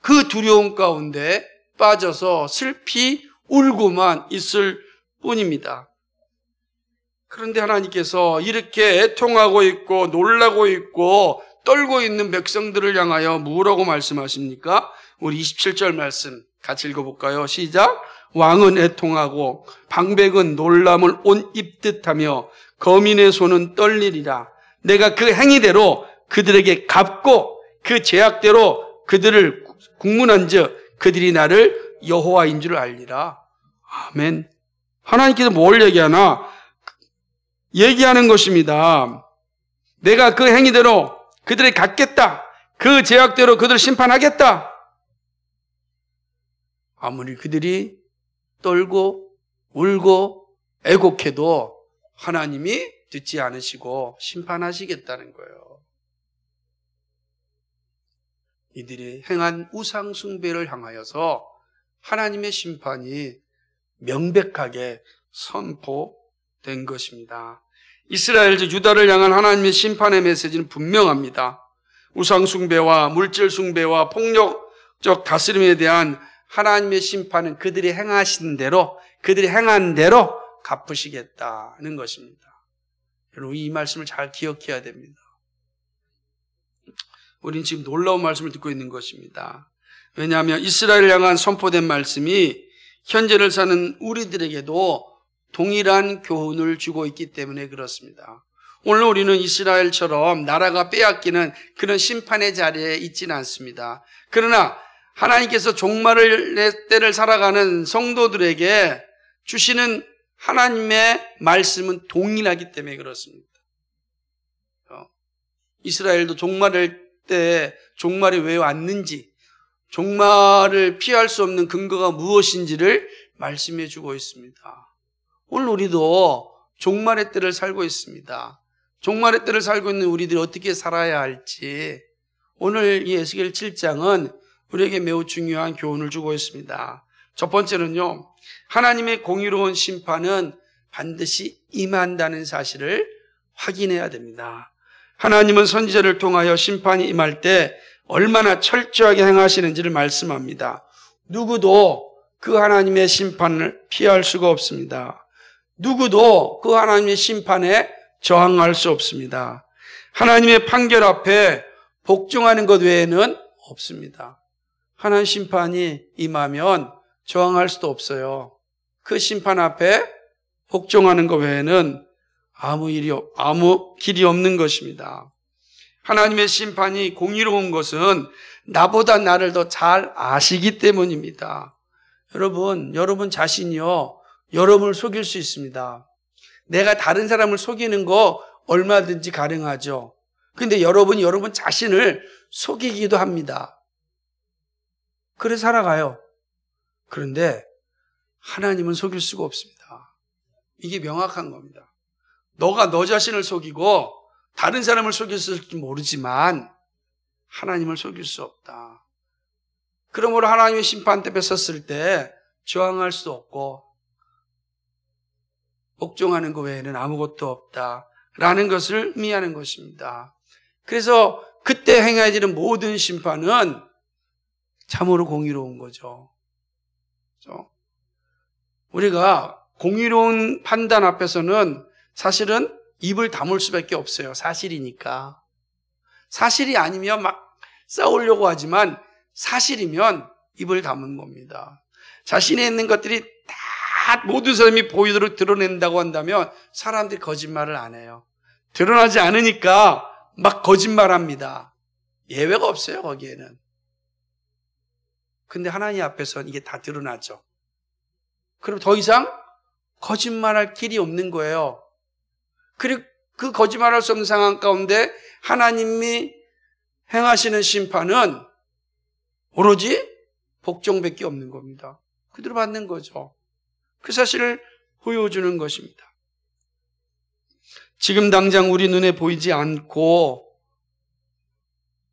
그 두려움 가운데 빠져서 슬피 울고만 있을 뿐입니다. 그런데 하나님께서 이렇게 애통하고 있고 놀라고 있고 떨고 있는 백성들을 향하여 뭐라고 말씀하십니까? 우리 27절 말씀 같이 읽어볼까요? 시작. 왕은 애통하고 방백은 놀람을 온 입듯하며 거민의 손은 떨리리라. 내가 그 행위대로 그들에게 갚고 그 죄악대로 그들을 국문한즉 그들이 나를 여호와인 줄 알리라. 아멘. 하나님께서 뭘 얘기하나? 얘기하는 것입니다. 내가 그 행위대로 그들에게 갚겠다. 그 죄악대로 그들을 심판하겠다. 아무리 그들이 떨고 울고 애곡해도 하나님이 듣지 않으시고 심판하시겠다는 거예요. 이들이 행한 우상 숭배를 향하여서 하나님의 심판이 명백하게 선포된 것입니다. 이스라엘 즉 유다를 향한 하나님의 심판의 메시지는 분명합니다. 우상 숭배와 물질 숭배와 폭력적 다스림에 대한 하나님의 심판은 그들이 행하신 대로, 그들이 행한 대로 갚으시겠다는 것입니다. 여러분, 이 말씀을 잘 기억해야 됩니다. 우리는 지금 놀라운 말씀을 듣고 있는 것입니다. 왜냐하면 이스라엘을 향한 선포된 말씀이 현재를 사는 우리들에게도 동일한 교훈을 주고 있기 때문에 그렇습니다. 오늘 우리는 이스라엘처럼 나라가 빼앗기는 그런 심판의 자리에 있지는 않습니다. 그러나 하나님께서 종말의 때를 살아가는 성도들에게 주시는 하나님의 말씀은 동일하기 때문에 그렇습니다. 이스라엘도 종말의 때 종말이 왜 왔는지, 종말을 피할 수 없는 근거가 무엇인지를 말씀해 주고 있습니다. 오늘 우리도 종말의 때를 살고 있습니다. 종말의 때를 살고 있는 우리들이 어떻게 살아야 할지 오늘 이 에스겔 7장은 우리에게 매우 중요한 교훈을 주고 있습니다. 첫 번째는요, 하나님의 공의로운 심판은 반드시 임한다는 사실을 확인해야 됩니다. 하나님은 선지자를 통하여 심판이 임할 때 얼마나 철저하게 행하시는지를 말씀합니다. 누구도 그 하나님의 심판을 피할 수가 없습니다. 누구도 그 하나님의 심판에 저항할 수 없습니다. 하나님의 판결 앞에 복종하는 것 외에는 없습니다. 하나님 심판이 임하면 저항할 수도 없어요. 그 심판 앞에 복종하는 것 외에는 아무 길이 없는 것입니다. 하나님의 심판이 공의로운 것은 나보다 나를 더 잘 아시기 때문입니다. 여러분 자신이요, 여러분을 속일 수 있습니다. 내가 다른 사람을 속이는 거 얼마든지 가능하죠. 근데 여러분이 여러분 자신을 속이기도 합니다. 그래 살아가요. 그런데 하나님은 속일 수가 없습니다. 이게 명확한 겁니다. 너가 너 자신을 속이고 다른 사람을 속였을지 모르지만 하나님을 속일 수 없다. 그러므로 하나님의 심판 앞에 섰을 때 저항할 수 없고 복종하는 것 외에는 아무것도 없다라는 것을 의미하는 것입니다. 그래서 그때 행해지는 모든 심판은 참으로 공의로운 거죠. 그렇죠? 우리가 공의로운 판단 앞에서는 사실은 입을 다물 수밖에 없어요. 사실이니까. 사실이 아니면 막 싸우려고 하지만 사실이면 입을 다문 겁니다. 자신에 있는 것들이 다 모든 사람이 보이도록 드러낸다고 한다면 사람들이 거짓말을 안 해요. 드러나지 않으니까 막 거짓말합니다. 예외가 없어요, 거기에는. 근데 하나님 앞에서는 이게 다 드러나죠. 그럼 더 이상 거짓말할 길이 없는 거예요. 그리고 그 거짓말할 수 없는 상황 가운데 하나님이 행하시는 심판은 오로지 복종밖에 없는 겁니다. 그대로 받는 거죠. 그 사실을 보여주는 것입니다. 지금 당장 우리 눈에 보이지 않고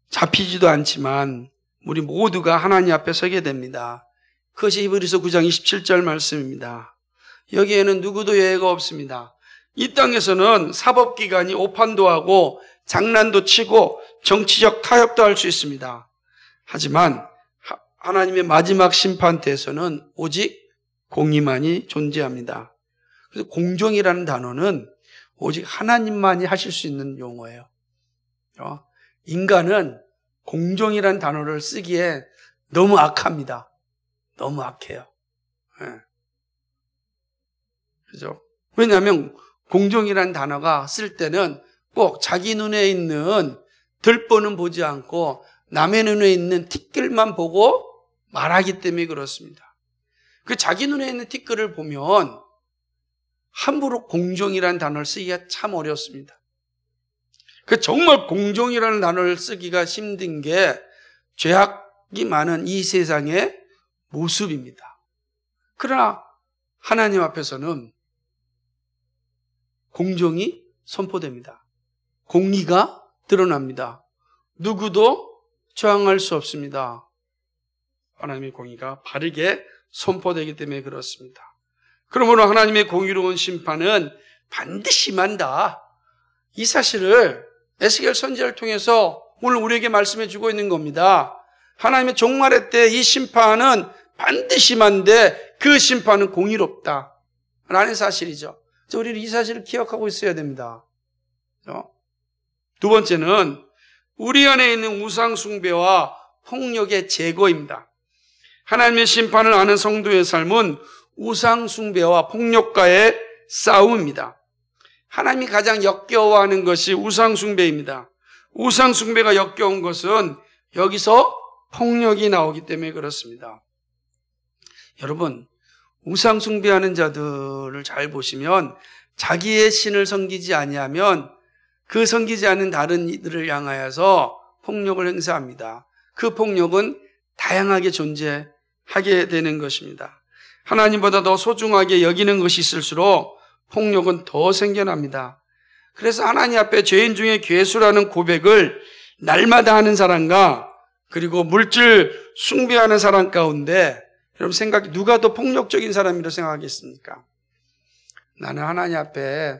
잡히지도 않지만 우리 모두가 하나님 앞에 서게 됩니다. 그것이 히브리서 9장 27절 말씀입니다. 여기에는 누구도 예외가 없습니다. 이 땅에서는 사법기관이 오판도 하고 장난도 치고 정치적 타협도 할 수 있습니다. 하지만 하나님의 마지막 심판 때에서는 오직 공의만이 존재합니다. 그래서 공정이라는 단어는 오직 하나님만이 하실 수 있는 용어예요. 인간은 공정이라는 단어를 쓰기에 너무 악합니다. 너무 악해요. 그죠? 왜냐하면 공정이라는 단어가 쓸 때는 꼭 자기 눈에 있는 들보는 보지 않고 남의 눈에 있는 티끌만 보고 말하기 때문에 그렇습니다. 그 자기 눈에 있는 티끌을 보면 함부로 공정이라는 단어를 쓰기가 참 어렵습니다. 그 정말 공정이라는 단어를 쓰기가 힘든 게 죄악이 많은 이 세상의 모습입니다. 그러나 하나님 앞에서는 공정이 선포됩니다. 공의가 드러납니다. 누구도 저항할 수 없습니다. 하나님의 공의가 바르게 선포되기 때문에 그렇습니다. 그러므로 하나님의 공의로운 심판은 반드시 임한다. 이 사실을 에스겔 선지자를 통해서 오늘 우리에게 말씀해 주고 있는 겁니다. 하나님의 종말의 때 이 심판은 반드시 임한데 그 심판은 공의롭다 라는 사실이죠. 우리는 이 사실을 기억하고 있어야 됩니다. 두 번째는 우리 안에 있는 우상 숭배와 폭력의 제거입니다. 하나님의 심판을 아는 성도의 삶은 우상 숭배와 폭력과의 싸움입니다. 하나님이 가장 역겨워하는 것이 우상 숭배입니다. 우상 숭배가 역겨운 것은 여기서 폭력이 나오기 때문에 그렇습니다. 여러분, 우상 숭배하는 자들을 잘 보시면 자기의 신을 섬기지 아니하면 그 섬기지 않는 다른 이들을 향하여서 폭력을 행사합니다. 그 폭력은 다양하게 존재하게 되는 것입니다. 하나님보다 더 소중하게 여기는 것이 있을수록 폭력은 더 생겨납니다. 그래서 하나님 앞에 죄인 중에 괴수라는 고백을 날마다 하는 사람과 그리고 물질 숭배하는 사람 가운데 여러분 생각이 누가 더 폭력적인 사람이라고 생각하겠습니까? 나는 하나님 앞에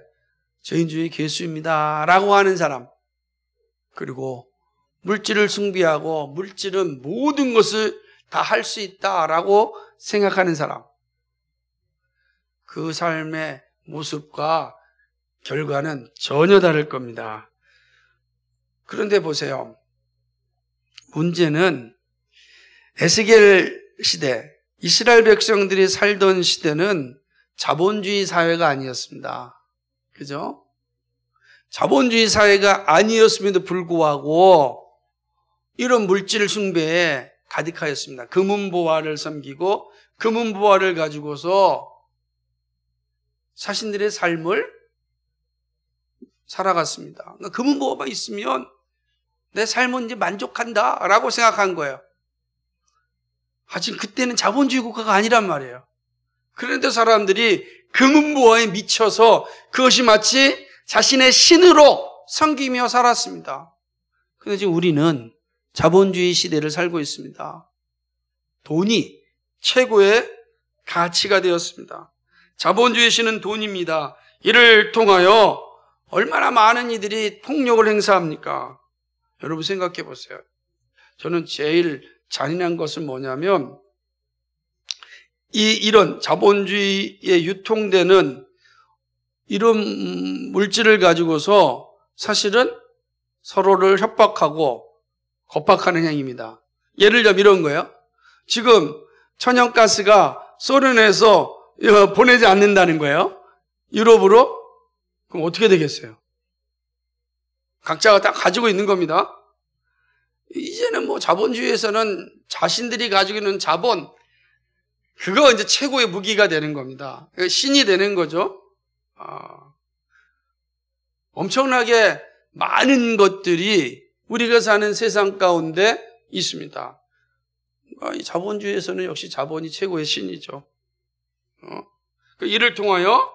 죄인 중에 괴수입니다 라고 하는 사람, 그리고 물질을 숭배하고 물질은 모든 것을 다 할 수 있다라고 생각하는 사람, 그 삶의 모습과 결과는 전혀 다를 겁니다. 그런데 보세요. 문제는 에스겔 시대, 이스라엘 백성들이 살던 시대는 자본주의 사회가 아니었습니다. 그죠? 자본주의 사회가 아니었음에도 불구하고 이런 물질 숭배에 가득하였습니다. 금은보화를 섬기고 금은보화를 가지고서 자신들의 삶을 살아갔습니다. 그러니까 금은보화가 있으면 내 삶은 이제 만족한다라고 생각한 거예요. 하지만 그때는 자본주의 국가가 아니란 말이에요. 그런데 사람들이 금은보화에 미쳐서 그것이 마치 자신의 신으로 섬기며 살았습니다. 그런데 지금 우리는 자본주의 시대를 살고 있습니다. 돈이 최고의 가치가 되었습니다. 자본주의 신은 돈입니다. 이를 통하여 얼마나 많은 이들이 폭력을 행사합니까? 여러분 생각해 보세요. 저는 제일 잔인한 것은 뭐냐면 이런 자본주의에 유통되는 이런 물질을 가지고서 사실은 서로를 협박하고 겁박하는 행위입니다. 예를 들면 이런 거예요. 지금 천연가스가 소련에서 보내지 않는다는 거예요. 유럽으로? 그럼 어떻게 되겠어요? 각자가 다 가지고 있는 겁니다. 이제는 뭐 자본주의에서는 자신들이 가지고 있는 자본, 그거 이제 최고의 무기가 되는 겁니다. 신이 되는 거죠. 엄청나게 많은 것들이 우리가 사는 세상 가운데 있습니다. 이 자본주의에서는 역시 자본이 최고의 신이죠. 이를 통하여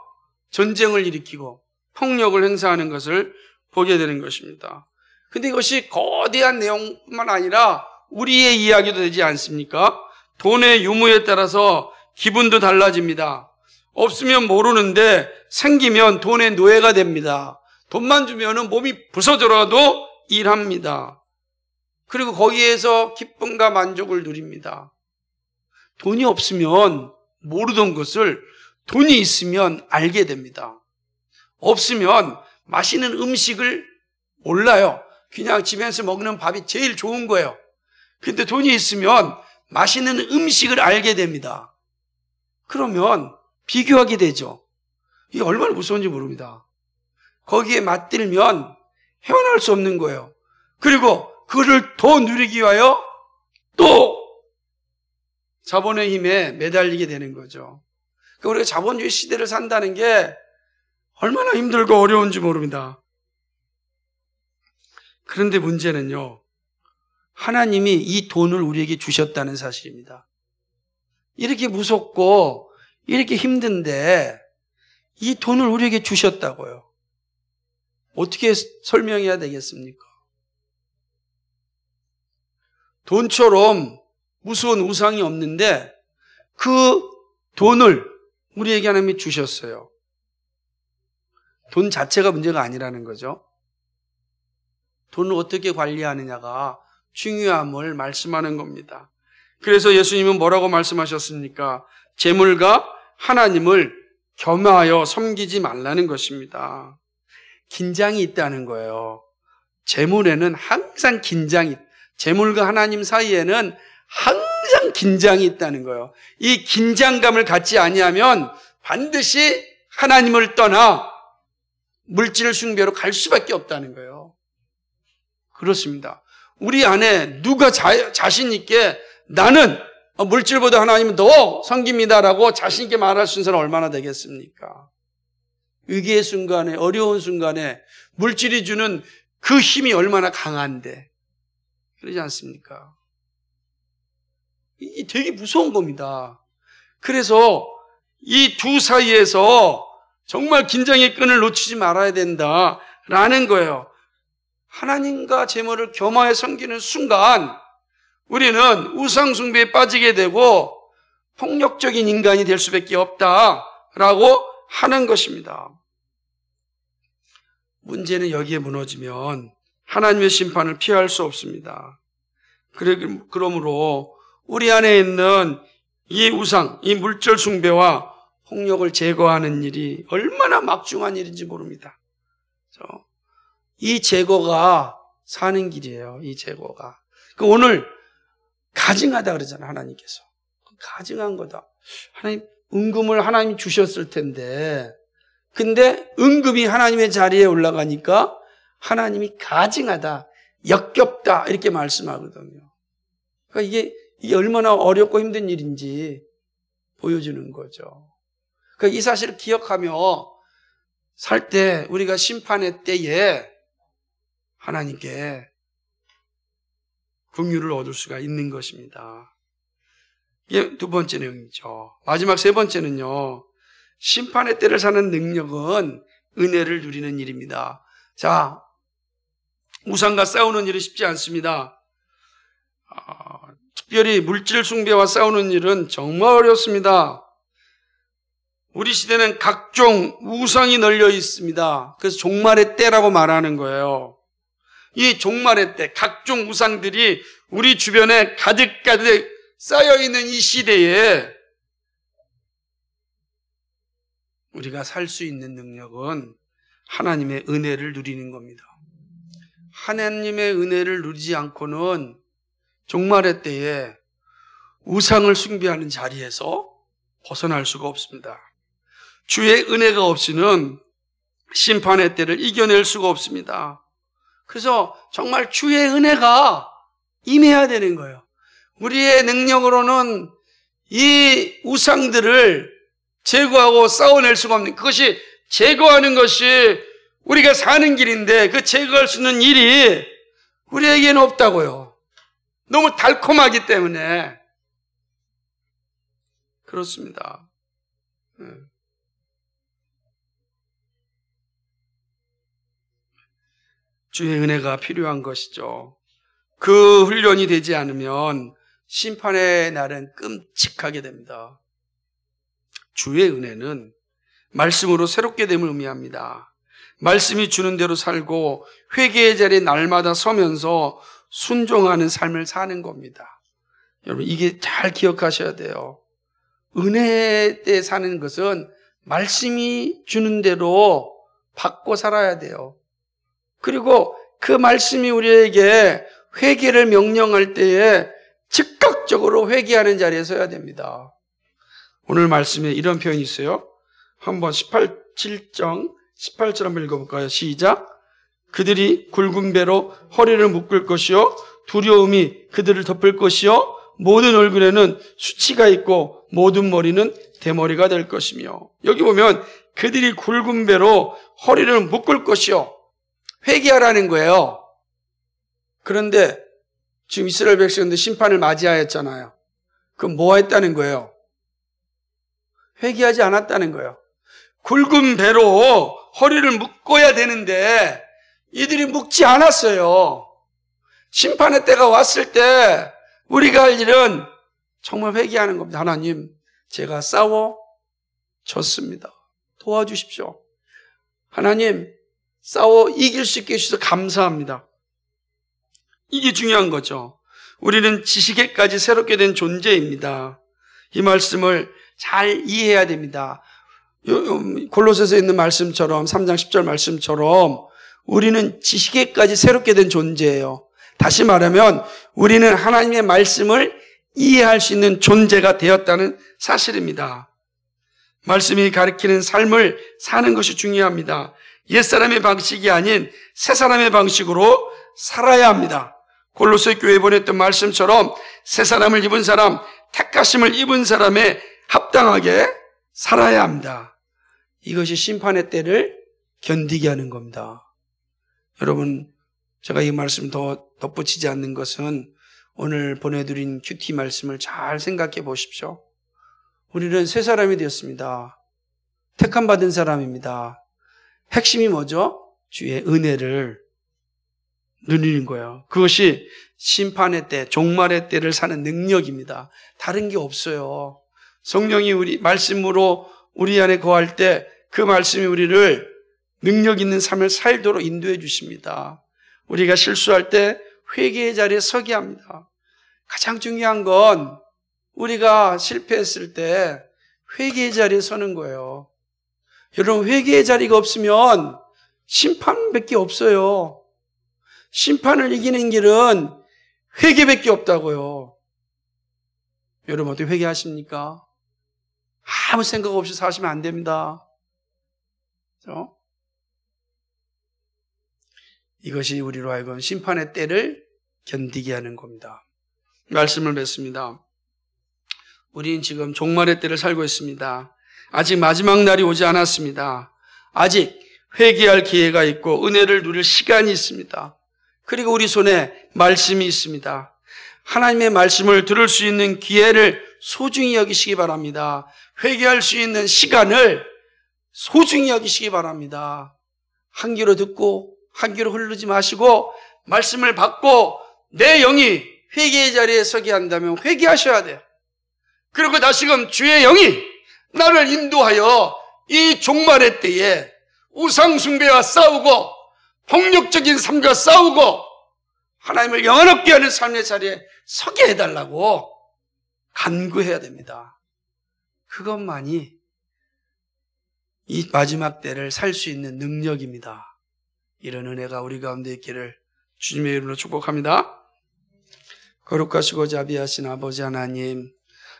전쟁을 일으키고 폭력을 행사하는 것을 보게 되는 것입니다. 근데 이것이 거대한 내용뿐만 아니라 우리의 이야기도 되지 않습니까? 돈의 유무에 따라서 기분도 달라집니다. 없으면 모르는데 생기면 돈의 노예가 됩니다. 돈만 주면은 몸이 부서져라도 일합니다. 그리고 거기에서 기쁨과 만족을 누립니다. 돈이 없으면 모르던 것을 돈이 있으면 알게 됩니다. 없으면 맛있는 음식을 몰라요. 그냥 집에서 먹는 밥이 제일 좋은 거예요. 근데 돈이 있으면 맛있는 음식을 알게 됩니다. 그러면 비교하게 되죠. 이게 얼마나 무서운지 모릅니다. 거기에 맞들면 헤어나올 수 없는 거예요. 그리고 그거를 더 누리기 위하여 또 자본의 힘에 매달리게 되는 거죠. 그러니까 우리가 자본주의 시대를 산다는 게 얼마나 힘들고 어려운지 모릅니다. 그런데 문제는요, 하나님이 이 돈을 우리에게 주셨다는 사실입니다. 이렇게 무섭고 이렇게 힘든데 이 돈을 우리에게 주셨다고요. 어떻게 설명해야 되겠습니까? 돈처럼 무서운 우상이 없는데 그 돈을 우리에게 하나님이 주셨어요. 돈 자체가 문제가 아니라는 거죠. 돈을 어떻게 관리하느냐가 중요함을 말씀하는 겁니다. 그래서 예수님은 뭐라고 말씀하셨습니까? 재물과 하나님을 겸하여 섬기지 말라는 것입니다. 긴장이 있다는 거예요. 재물에는 항상 재물과 하나님 사이에는 항상 긴장이 있다는 거예요. 이 긴장감을 갖지 아니하면 반드시 하나님을 떠나 물질 숭배로 갈 수밖에 없다는 거예요. 그렇습니다. 우리 안에 누가 자신 있게 나는 물질보다 하나님은 더 섬깁니다라고 자신 있게 말할 수 있는 사람은 얼마나 되겠습니까? 위기의 순간에, 어려운 순간에 물질이 주는 그 힘이 얼마나 강한데 그러지 않습니까? 이게 되게 무서운 겁니다. 그래서 이 두 사이에서 정말 긴장의 끈을 놓치지 말아야 된다라는 거예요. 하나님과 재물을 겸하여 섬기는 순간 우리는 우상 숭배에 빠지게 되고 폭력적인 인간이 될 수밖에 없다라고 하는 것입니다. 문제는 여기에 무너지면 하나님의 심판을 피할 수 없습니다. 그러므로 우리 안에 있는 이 우상, 이 물질 숭배와 폭력을 제거하는 일이 얼마나 막중한 일인지 모릅니다. 이 제거가 사는 길이에요. 이 제거가. 오늘 가증하다 그러잖아요. 하나님께서. 가증한 거다. 하나님, 은금을 하나님이 주셨을 텐데, 근데 은금이 하나님의 자리에 올라가니까 하나님이 가증하다, 역겹다, 이렇게 말씀하거든요. 그러니까 이게 얼마나 어렵고 힘든 일인지 보여주는 거죠. 그러니까 이 사실을 기억하며 살 때 우리가 심판의 때에 하나님께 긍휼을 얻을 수가 있는 것입니다. 이게 두 번째 내용이죠. 마지막 세 번째는요, 심판의 때를 사는 능력은 은혜를 누리는 일입니다. 자, 우상과 싸우는 일이 쉽지 않습니다. 특별히 물질 숭배와 싸우는 일은 정말 어렵습니다. 우리 시대는 각종 우상이 널려 있습니다. 그래서 종말의 때라고 말하는 거예요. 이 종말의 때, 각종 우상들이 우리 주변에 가득가득 쌓여있는 이 시대에 우리가 살 수 있는 능력은 하나님의 은혜를 누리는 겁니다. 하나님의 은혜를 누리지 않고는 종말의 때에 우상을 숭배하는 자리에서 벗어날 수가 없습니다. 주의 은혜가 없이는 심판의 때를 이겨낼 수가 없습니다. 그래서 정말 주의 은혜가 임해야 되는 거예요. 우리의 능력으로는 이 우상들을 제거하고 싸워낼 수가 없는, 그것이 제거하는 것이 우리가 사는 길인데 그 제거할 수 있는 일이 우리에게는 없다고요. 너무 달콤하기 때문에. 그렇습니다. 주의 은혜가 필요한 것이죠. 그 훈련이 되지 않으면 심판의 날은 끔찍하게 됩니다. 주의 은혜는 말씀으로 새롭게 됨을 의미합니다. 말씀이 주는 대로 살고 회개의 자리에 날마다 서면서 순종하는 삶을 사는 겁니다. 여러분, 이게 잘 기억하셔야 돼요. 은혜 때 사는 것은 말씀이 주는 대로 받고 살아야 돼요. 그리고 그 말씀이 우리에게 회개를 명령할 때에 즉각적으로 회개하는 자리에 서야 됩니다. 오늘 말씀에 이런 표현이 있어요. 한번 7장 18절 한번 읽어볼까요? 시작. 그들이 굵은 배로 허리를 묶을 것이요 두려움이 그들을 덮을 것이요 모든 얼굴에는 수치가 있고 모든 머리는 대머리가 될 것이며. 여기 보면 그들이 굵은 배로 허리를 묶을 것이요, 회개하라는 거예요. 그런데 지금 이스라엘 백성들 심판을 맞이하였잖아요. 그럼 뭐 했다는 거예요? 회개하지 않았다는 거예요. 굵은 배로 허리를 묶어야 되는데 이들이 묶지 않았어요. 심판의 때가 왔을 때 우리가 할 일은 정말 회개하는 겁니다. 하나님, 제가 싸워 졌습니다. 도와주십시오. 하나님, 싸워 이길 수 있게 해주셔서 감사합니다. 이게 중요한 거죠. 우리는 지식에까지 새롭게 된 존재입니다. 이 말씀을 잘 이해해야 됩니다. 골로새서에 있는 말씀처럼, 3장 10절 말씀처럼 우리는 지식에까지 새롭게 된 존재예요. 다시 말하면 우리는 하나님의 말씀을 이해할 수 있는 존재가 되었다는 사실입니다. 말씀이 가리키는 삶을 사는 것이 중요합니다. 옛사람의 방식이 아닌 새사람의 방식으로 살아야 합니다. 골로새 교회에 보냈던 말씀처럼 새사람을 입은 사람, 택하심을 입은 사람에 합당하게 살아야 합니다. 이것이 심판의 때를 견디게 하는 겁니다. 여러분, 제가 이 말씀 더 덧붙이지 않는 것은 오늘 보내드린 큐티 말씀을 잘 생각해 보십시오. 우리는 새 사람이 되었습니다. 택함받은 사람입니다. 핵심이 뭐죠? 주의 은혜를 누리는 거예요. 그것이 심판의 때, 종말의 때를 사는 능력입니다. 다른 게 없어요. 성령이 우리 말씀으로 우리 안에 거할 때 그 말씀이 우리를 능력 있는 삶을 살도록 인도해 주십니다. 우리가 실수할 때 회개의 자리에 서게 합니다. 가장 중요한 건 우리가 실패했을 때 회개의 자리에 서는 거예요. 여러분, 회개의 자리가 없으면 심판밖에 없어요. 심판을 이기는 길은 회개밖에 없다고요. 여러분 어떻게 회개하십니까? 아무 생각 없이 사시면 안 됩니다. 그렇죠? 이것이 우리로 하여금 심판의 때를 견디게 하는 겁니다. 말씀을 맺습니다. 우리는 지금 종말의 때를 살고 있습니다. 아직 마지막 날이 오지 않았습니다. 아직 회개할 기회가 있고 은혜를 누릴 시간이 있습니다. 그리고 우리 손에 말씀이 있습니다. 하나님의 말씀을 들을 수 있는 기회를 소중히 여기시기 바랍니다. 회개할 수 있는 시간을 소중히 여기시기 바랍니다. 한 귀로 듣고 한 귀로 흐르지 마시고 말씀을 받고 내 영이 회개의 자리에 서게 한다면 회개하셔야 돼요. 그리고 다시금 주의 영이 나를 인도하여 이 종말의 때에 우상 숭배와 싸우고 폭력적인 삶과 싸우고 하나님을 영원롭게 하는 삶의 자리에 서게 해달라고 간구해야 됩니다. 그것만이 이 마지막 때를 살 수 있는 능력입니다. 이런 은혜가 우리 가운데 있기를 주님의 이름으로 축복합니다. 거룩하시고 자비하신 아버지 하나님,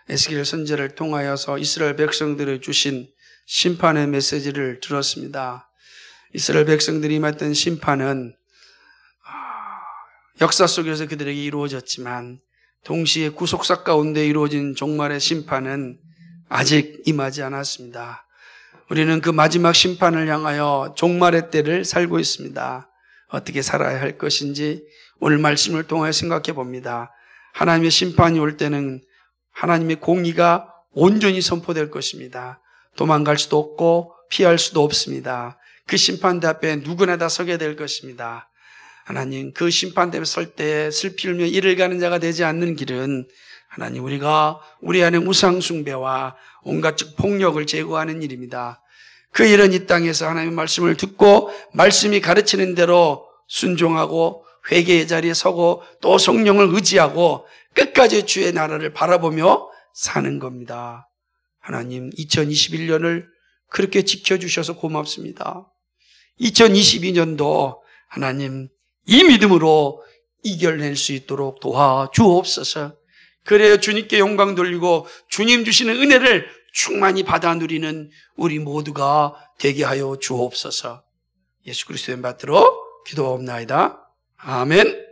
에스겔 선지자를 통하여서 이스라엘 백성들을 주신 심판의 메시지를 들었습니다. 이스라엘 백성들이 맡은 심판은 역사 속에서 그들에게 이루어졌지만 동시에 구속사 가운데 이루어진 종말의 심판은 아직 임하지 않았습니다. 우리는 그 마지막 심판을 향하여 종말의 때를 살고 있습니다. 어떻게 살아야 할 것인지 오늘 말씀을 통해 생각해 봅니다. 하나님의 심판이 올 때는 하나님의 공의가 온전히 선포될 것입니다. 도망갈 수도 없고 피할 수도 없습니다. 그 심판대 앞에 누구나 다 서게 될 것입니다. 하나님, 그 심판대 앞에 설 때 슬피 울며 이를 가는 자가 되지 않는 길은 하나님, 우리가 우리 안에 우상 숭배와 온갖 폭력을 제거하는 일입니다. 그 일은 이 땅에서 하나님의 말씀을 듣고 말씀이 가르치는 대로 순종하고 회개의 자리에 서고 또 성령을 의지하고 끝까지 주의 나라를 바라보며 사는 겁니다. 하나님, 2021년을 그렇게 지켜주셔서 고맙습니다. 2022년도 하나님 이 믿음으로 이겨낼 수 있도록 도와주옵소서. 그래야 주님께 영광 돌리고 주님 주시는 은혜를 충만히 받아 누리는 우리 모두가 되게 하여 주옵소서. 예수 그리스도의 받들어 기도하옵나이다. 아멘.